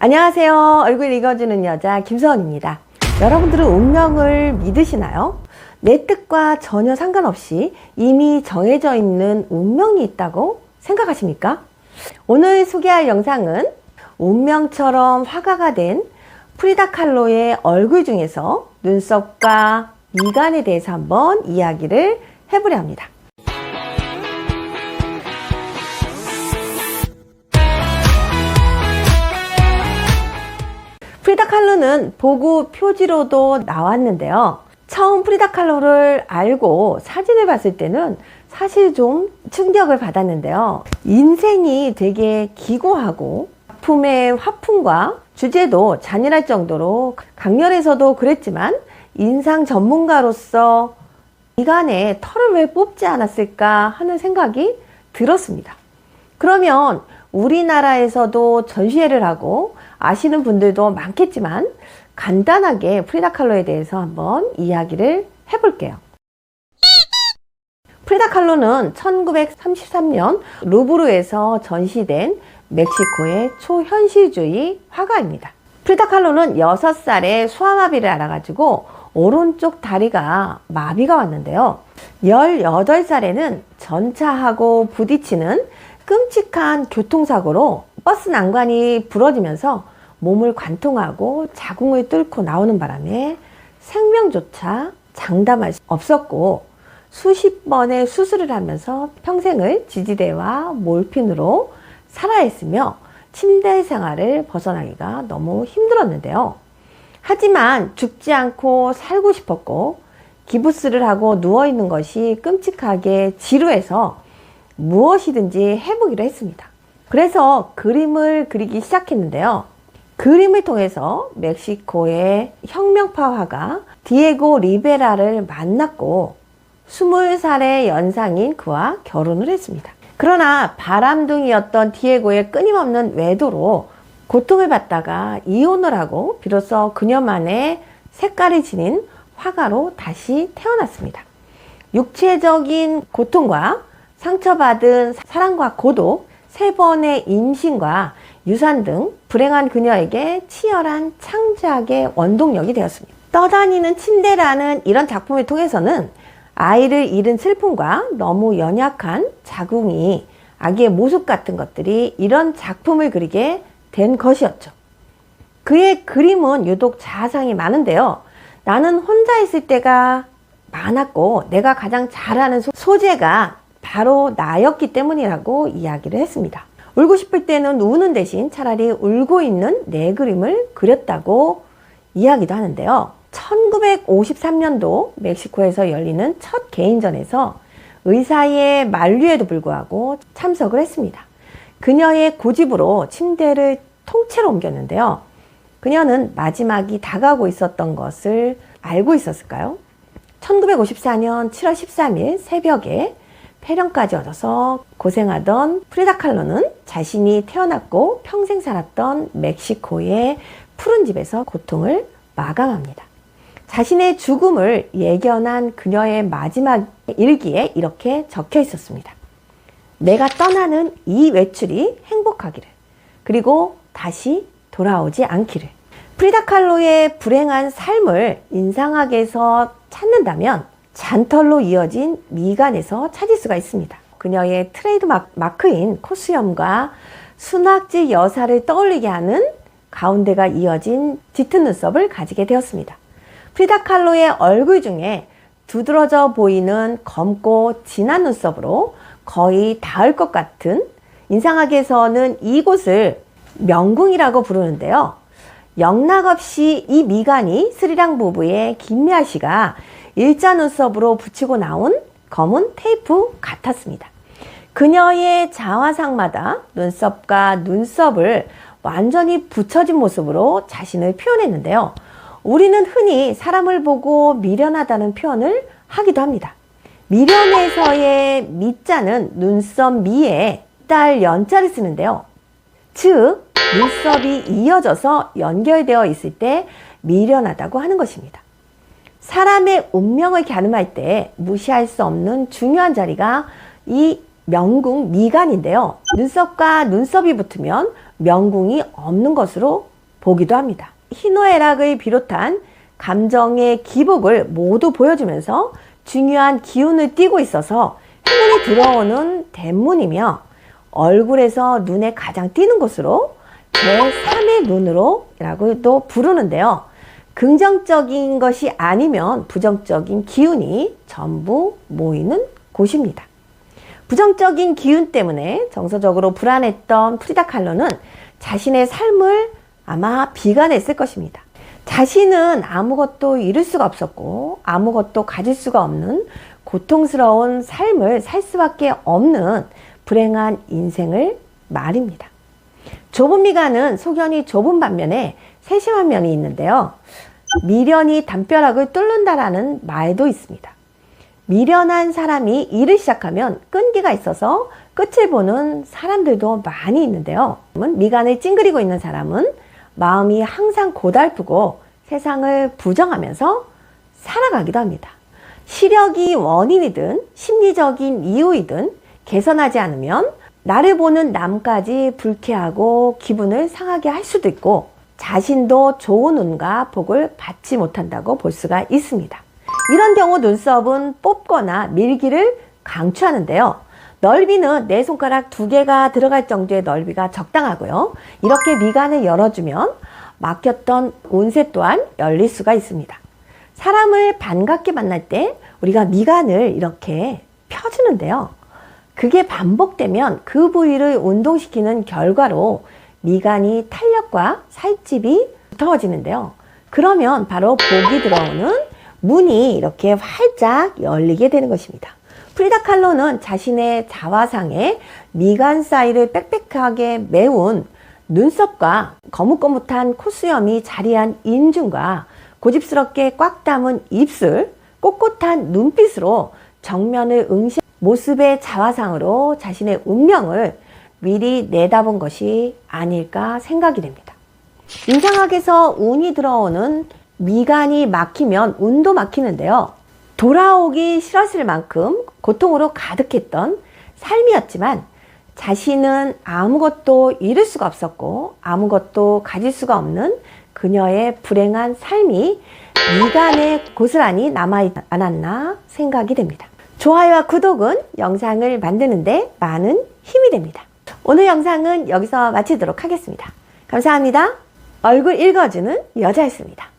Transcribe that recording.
안녕하세요. 얼굴 읽어주는 여자 김서원입니다. 여러분들은 운명을 믿으시나요? 내 뜻과 전혀 상관없이 이미 정해져 있는 운명이 있다고 생각하십니까? 오늘 소개할 영상은 운명처럼 화가가 된 프리다 칼로의 얼굴 중에서 눈썹과 미간에 대해서 한번 이야기를 해보려 합니다. 프리다 칼로는 보고 표지로도 나왔는데요. 처음 프리다 칼로를 알고 사진을 봤을 때는 사실 좀 충격을 받았는데요. 인생이 되게 기고하고 작품의 화풍과 주제도 잔인할 정도로 강렬해서도 그랬지만 인상 전문가로서 미간에 털을 왜 뽑지 않았을까 하는 생각이 들었습니다. 그러면 우리나라에서도 전시회를 하고 아시는 분들도 많겠지만 간단하게 프리다 칼로에 대해서 한번 이야기를 해볼게요. 프리다 칼로는 1933년 루브르에서 전시된 멕시코의 초현실주의 화가입니다. 프리다 칼로는 6살에 소아마비를 앓아가지고 오른쪽 다리가 마비가 왔는데요. 18살에는 전차하고 부딪히는 끔찍한 교통사고로 버스 난관이 부러지면서 몸을 관통하고 자궁을 뚫고 나오는 바람에 생명조차 장담할 수 없었고 수십 번의 수술을 하면서 평생을 지지대와 몰핀으로 살아야 했으며 침대 생활을 벗어나기가 너무 힘들었는데요. 하지만 죽지 않고 살고 싶었고 기부스를 하고 누워있는 것이 끔찍하게 지루해서 무엇이든지 해보기로 했습니다. 그래서 그림을 그리기 시작했는데요. 그림을 통해서 멕시코의 혁명파 화가 디에고 리베라를 만났고 20살의 연상인 그와 결혼을 했습니다. 그러나 바람둥이였던 디에고의 끊임없는 외도로 고통을 받다가 이혼을 하고 비로소 그녀만의 색깔을 지닌 화가로 다시 태어났습니다. 육체적인 고통과 상처받은 사랑과 고독, 3번의 임신과 유산 등 불행한 그녀에게 치열한 창작의 원동력이 되었습니다. 떠다니는 침대라는 이런 작품을 통해서는 아이를 잃은 슬픔과 너무 연약한 자궁이 아기의 모습 같은 것들이 이런 작품을 그리게 된 것이었죠. 그의 그림은 유독 자아상이 많은데요. 나는 혼자 있을 때가 많았고 내가 가장 잘하는 소재가 바로 나였기 때문이라고 이야기를 했습니다. 울고 싶을 때는 우는 대신 차라리 울고 있는 내 그림을 그렸다고 이야기도 하는데요. 1953년도 멕시코에서 열리는 첫 개인전에서 의사의 만류에도 불구하고 참석을 했습니다. 그녀의 고집으로 침대를 통째로 옮겼는데요. 그녀는 마지막이 다가오고 있었던 것을 알고 있었을까요? 1954년 7월 13일 새벽에 폐렴까지 얻어서 고생하던 프리다 칼로는 자신이 태어났고 평생 살았던 멕시코의 푸른 집에서 고통을 마감합니다. 자신의 죽음을 예견한 그녀의 마지막 일기에 이렇게 적혀 있었습니다. 내가 떠나는 이 외출이 행복하기를, 그리고 다시 돌아오지 않기를. 프리다 칼로의 불행한 삶을 인상학에서 찾는다면 잔털로 이어진 미간에서 찾을 수가 있습니다. 그녀의 트레이드 마크인 코수염과 순학지 여사를 떠올리게 하는 가운데가 이어진 짙은 눈썹을 가지게 되었습니다. 프리다 칼로의 얼굴 중에 두드러져 보이는 검고 진한 눈썹으로 거의 닿을 것 같은 인상학에서는 이곳을 명궁이라고 부르는데요. 영락없이 이 미간이 스리랑 부부의 김미아 씨가 일자 눈썹으로 붙이고 나온 검은 테이프 같았습니다. 그녀의 자화상마다 눈썹과 눈썹을 완전히 붙여진 모습으로 자신을 표현했는데요. 우리는 흔히 사람을 보고 미련하다는 표현을 하기도 합니다. 미련에서의 미자는 눈썹 미에 딸 연자를 쓰는데요. 즉 눈썹이 이어져서 연결되어 있을 때 미련하다고 하는 것입니다. 사람의 운명을 가늠할 때 무시할 수 없는 중요한 자리가 이 명궁 미간인데요. 눈썹과 눈썹이 붙으면 명궁이 없는 것으로 보기도 합니다. 희노애락을 비롯한 감정의 기복을 모두 보여주면서 중요한 기운을 띠고 있어서 행운이 들어오는 대문이며 얼굴에서 눈에 가장 띄는 곳으로 제3의 눈으로 라고도 부르는데요. 긍정적인 것이 아니면 부정적인 기운이 전부 모이는 곳입니다. 부정적인 기운 때문에 정서적으로 불안했던 프리다 칼로는 자신의 삶을 아마 비관했을 것입니다. 자신은 아무것도 이룰 수가 없었고 아무것도 가질 수가 없는 고통스러운 삶을 살 수밖에 없는 불행한 인생을 말입니다. 좁은 미간은 소견이 좁은 반면에 세심한 면이 있는데요. 미련이 담벼락을 뚫는다라는 말도 있습니다. 미련한 사람이 일을 시작하면 끈기가 있어서 끝을 보는 사람들도 많이 있는데요. 미간을 찡그리고 있는 사람은 마음이 항상 고달프고 세상을 부정하면서 살아가기도 합니다. 시력이 원인이든 심리적인 이유이든 개선하지 않으면 나를 보는 남까지 불쾌하고 기분을 상하게 할 수도 있고 자신도 좋은 운과 복을 받지 못한다고 볼 수가 있습니다. 이런 경우 눈썹은 뽑거나 밀기를 강추하는데요. 넓이는 내 손가락 2개가 들어갈 정도의 넓이가 적당하고요. 이렇게 미간을 열어주면 막혔던 운세 또한 열릴 수가 있습니다. 사람을 반갑게 만날 때 우리가 미간을 이렇게 펴주는데요. 그게 반복되면 그 부위를 운동시키는 결과로 미간이 탄력과 살집이 두터워지는데요. 그러면 바로 복이 들어오는 문이 이렇게 활짝 열리게 되는 것입니다. 프리다 칼로는 자신의 자화상에 미간 사이를 빽빽하게 메운 눈썹과 거뭇거뭇한 콧수염이 자리한 인중과 고집스럽게 꽉 담은 입술, 꼿꼿한 눈빛으로 정면을 응시한 모습의 자화상으로 자신의 운명을 미리 내다본 것이 아닐까 생각이 됩니다. 인상학에서 운이 들어오는 미간이 막히면 운도 막히는데요. 돌아오기 싫었을 만큼 고통으로 가득했던 삶이었지만 자신은 아무것도 잃을 수가 없었고 아무것도 가질 수가 없는 그녀의 불행한 삶이 미간에 고스란히 남아있지 않았나 생각이 됩니다. 좋아요와 구독은 영상을 만드는데 많은 힘이 됩니다. 오늘 영상은 여기서 마치도록 하겠습니다. 감사합니다. 얼굴 읽어주는 여자였습니다.